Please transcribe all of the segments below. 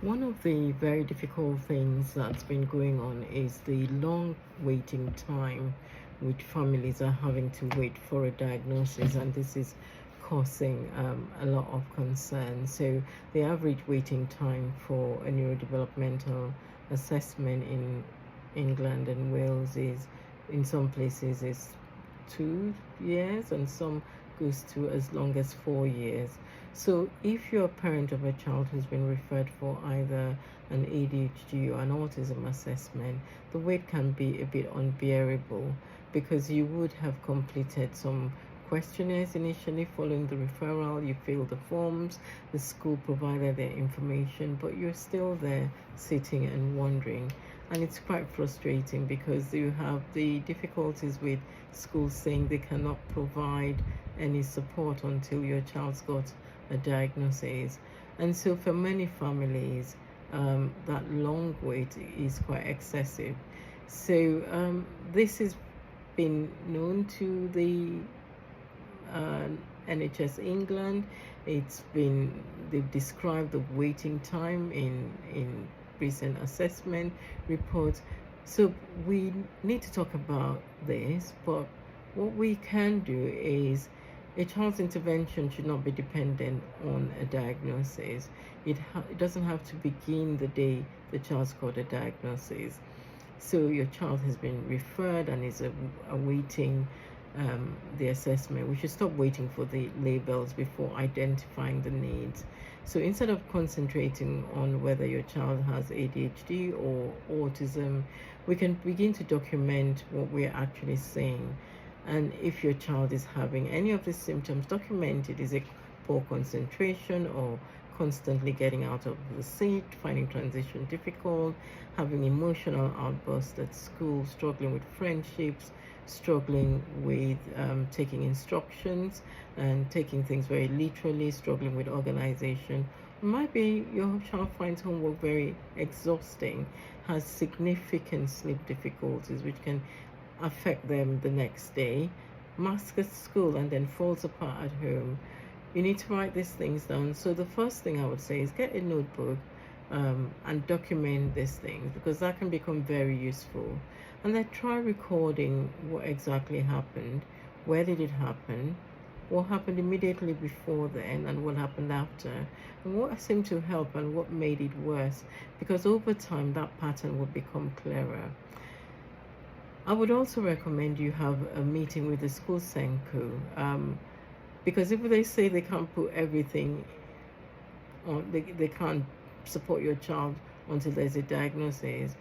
One of the very difficult things that's been going on is the long waiting time which families are having to wait for a diagnosis, and this is causing a lot of concern. So, the average waiting time for a neurodevelopmental assessment in England and Wales is, in some places, is 2 years, and some goes to as long as 4 years. So, if you're a parent of a child who's been referred for either an ADHD or an autism assessment, the wait can be a bit unbearable because you would have completed some questionnaires initially following the referral, you filled the forms, the school provided their information, but you're still there sitting and wondering. And it's quite frustrating because you have the difficulties with schools saying they cannot provide any support until your child's got a diagnosis. And so for many families, that long wait is quite excessive. So this has been known to the uh, NHS England. They've described the waiting time in recent assessment reports. So we need to talk about this, but what we can do is a child's intervention should not be dependent on a diagnosis. It doesn't have to begin the day the child's got a diagnosis. So your child has been referred and is awaiting the assessment. We should stop waiting for the labels before identifying the needs. So instead of concentrating on whether your child has ADHD or autism, we can begin to document what we're actually saying. And if your child is having any of these symptoms, document it. Is it poor concentration or constantly getting out of the seat, finding transition difficult, having emotional outbursts at school, struggling with friendships, struggling with taking instructions and taking things very literally, struggling with organization. It might be your child finds homework very exhausting, has significant sleep difficulties, which can affect them the next day, masks at school, and then falls apart at home. You need to write these things down. So the first thing I would say is get a notebook and document these things, because that can become very useful. And then try recording what exactly happened, where did it happen, what happened immediately before then, and what happened after, and what seemed to help and what made it worse, because over time that pattern will become clearer. I would also recommend you have a meeting with the school Senko, because if they say they can't put everything on, they can't support your child until there's a diagnosis,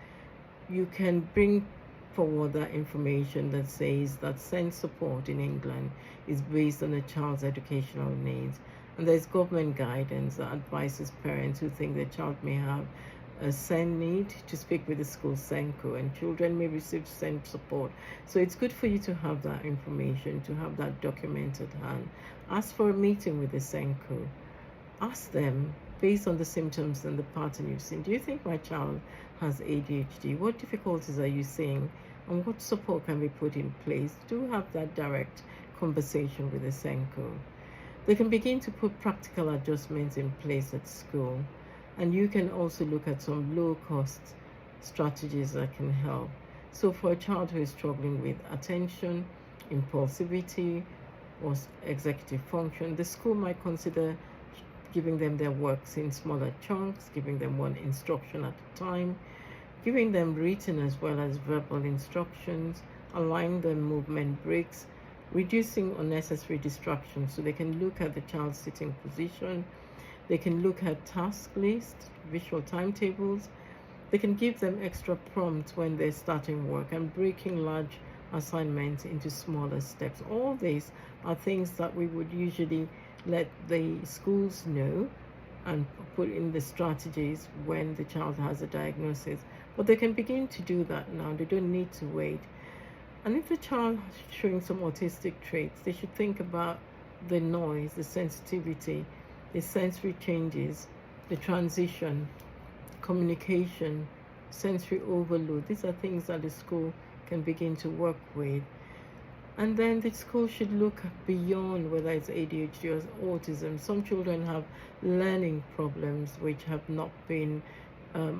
you can bring forward that information that says that SEND support in England is based on a child's educational needs. And there's government guidance that advises parents who think their child may have a SEND need to speak with the school SENCO, and children may receive SEND support. So it's good for you to have that information, to have that document at hand. Ask for a meeting with the SENCO. Ask them, based on the symptoms and the pattern you've seen, do you think my child has ADHD? What difficulties are you seeing? And what support can be put in place? Do have that direct conversation with the SENCO. They can begin to put practical adjustments in place at school. And you can also look at some low-cost strategies that can help. So for a child who is struggling with attention, impulsivity, or executive function, the school might consider giving them their works in smaller chunks, giving them one instruction at a time, giving them written as well as verbal instructions, allowing them movement breaks, reducing unnecessary distractions so they can look at the child's sitting position. They can look at task lists, visual timetables. They can give them extra prompts when they're starting work and breaking large assignments into smaller steps. All these are things that we would usually let the schools know and put in the strategies when the child has a diagnosis. But they can begin to do that now. They don't need to wait. And if the child is showing some autistic traits, they should think about the noise, the sensitivity, the sensory changes, the transition, communication, sensory overload. These are things that the school can begin to work with. And then the school should look beyond whether it's ADHD or autism. Some children have learning problems which have not been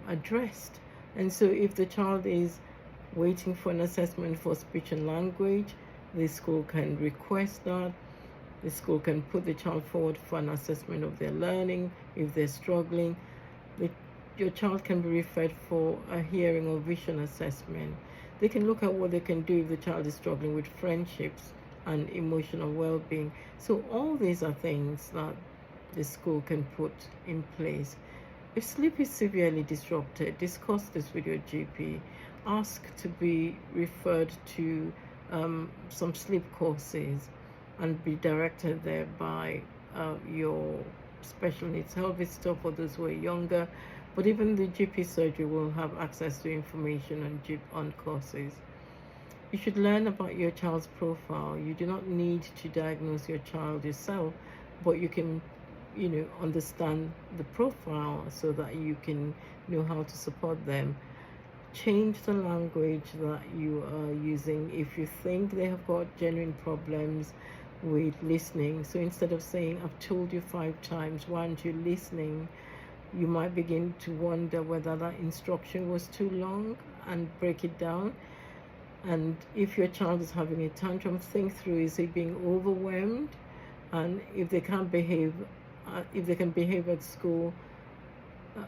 addressed. And so if the child is waiting for an assessment for speech and language, the school can request that. The school can put the child forward for an assessment of their learning. If they're struggling, your child can be referred for a hearing or vision assessment. They can look at what they can do if the child is struggling with friendships and emotional well-being. So all these are things that the school can put in place. If sleep is severely disrupted, discuss this with your GP. Ask to be referred to some sleep courses and be directed there by your special needs health visitor for those who are younger. But even the GP surgery will have access to information on courses. You should learn about your child's profile. You do not need to diagnose your child yourself, but you can, understand the profile so that you can know how to support them. Change the language that you are using if you think they have got genuine problems with listening. So instead of saying, I've told you 5 times, why aren't you listening? You might begin to wonder whether that instruction was too long and break it down. And if your child is having a tantrum, think through, is he being overwhelmed? And if they can't behave, if they can behave at school,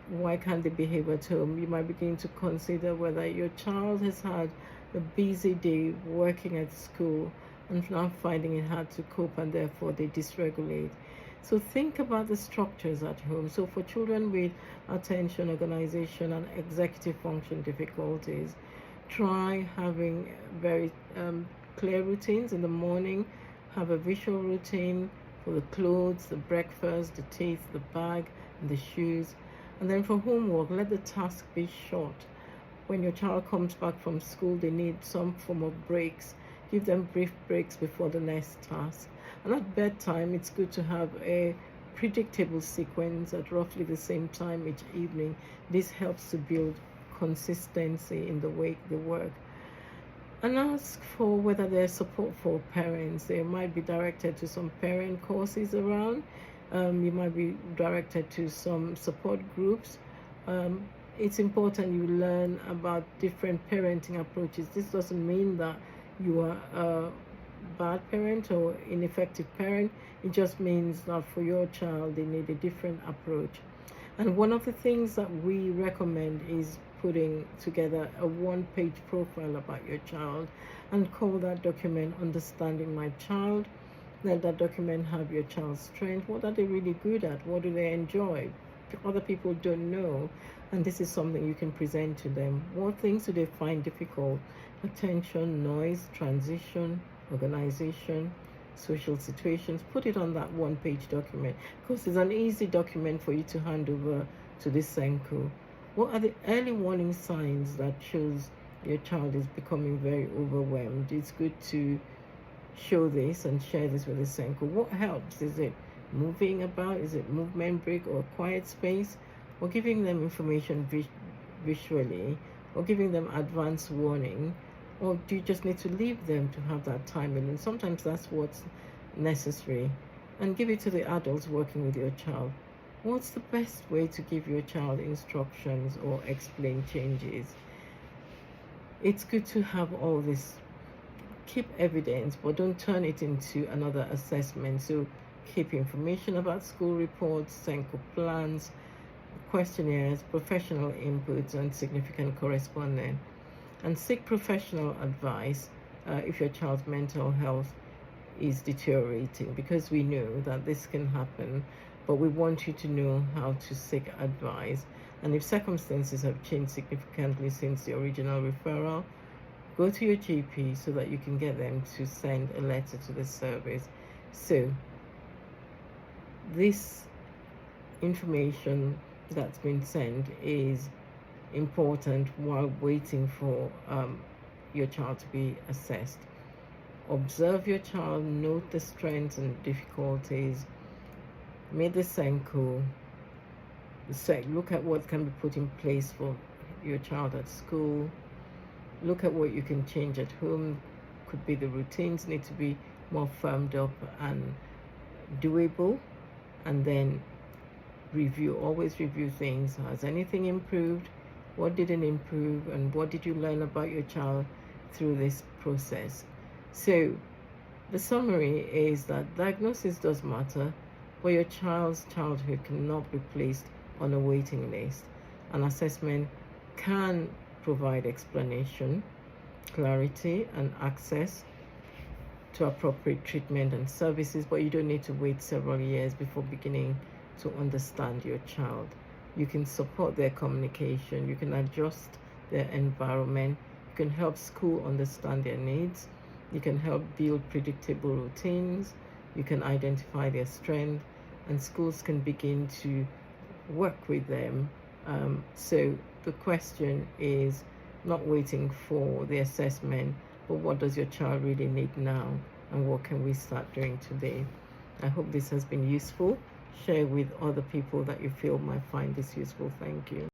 why can't they behave at home? You might begin to consider whether your child has had a busy day working at school and now finding it hard to cope, and therefore they dysregulate. So think about the structures at home. So for children with attention, organization, and executive function difficulties, try having very clear routines in the morning. Have a visual routine for the clothes, the breakfast, the teeth, the bag, and the shoes. And then for homework, let the task be short. When your child comes back from school, they need some form of breaks. Give them brief breaks before the next task. And at bedtime, it's good to have a predictable sequence at roughly the same time each evening. This helps to build consistency in the way they work. And ask for whether there's support for parents. They might be directed to some parent courses around. You might be directed to some support groups. It's important you learn about different parenting approaches. This doesn't mean that you are a bad parent or ineffective parent. It just means that for your child, they need a different approach. And one of the things that we recommend is putting together a 1-page profile about your child and call that document Understanding My Child. Let that document have your child's strength. What are they really good at? What do they enjoy? Other people don't know, and this is something you can present to them. What things do they find difficult? Attention, noise, transition, organization, social situations. Put it on that 1-page document, because it's an easy document for you to hand over to the Senko. What are the early warning signs that shows your child is becoming very overwhelmed? It's good to show this and share this with the Senko. What helps? Is it moving about? Is it movement break or quiet space? Or giving them information visually? Or giving them advance warning? Or do you just need to leave them to have that time? And sometimes that's what's necessary. And give it to the adults working with your child. What's the best way to give your child instructions or explain changes? It's good to have all this. Keep evidence, but don't turn it into another assessment. So keep information about school reports, Senko plans, questionnaires, professional inputs, and significant correspondence. And seek professional advice if your child's mental health is deteriorating, because we know that this can happen, but we want you to know how to seek advice. And if circumstances have changed significantly since the original referral, go to your GP so that you can get them to send a letter to the service. So this information that's been sent is important while waiting for your child to be assessed. Observe your child, note the strengths and difficulties, meet the Senko, look at what can be put in place for your child at school, look at what you can change at home, could be the routines need to be more firmed up and doable, and then always review things. Has anything improved? What didn't improve? And what did you learn about your child through this process? So the summary is that diagnosis does matter, but your child's childhood cannot be placed on a waiting list. An assessment can provide explanation, clarity, and access to appropriate treatment and services, but you don't need to wait several years before beginning to understand your child. You can support their communication, you can adjust their environment, you can help school understand their needs, you can help build predictable routines, you can identify their strength, and schools can begin to work with them. So the question is not waiting for the assessment, but what does your child really need now, and what can we start doing today? I hope this has been useful. Share with other people that you feel might find this useful. Thank you.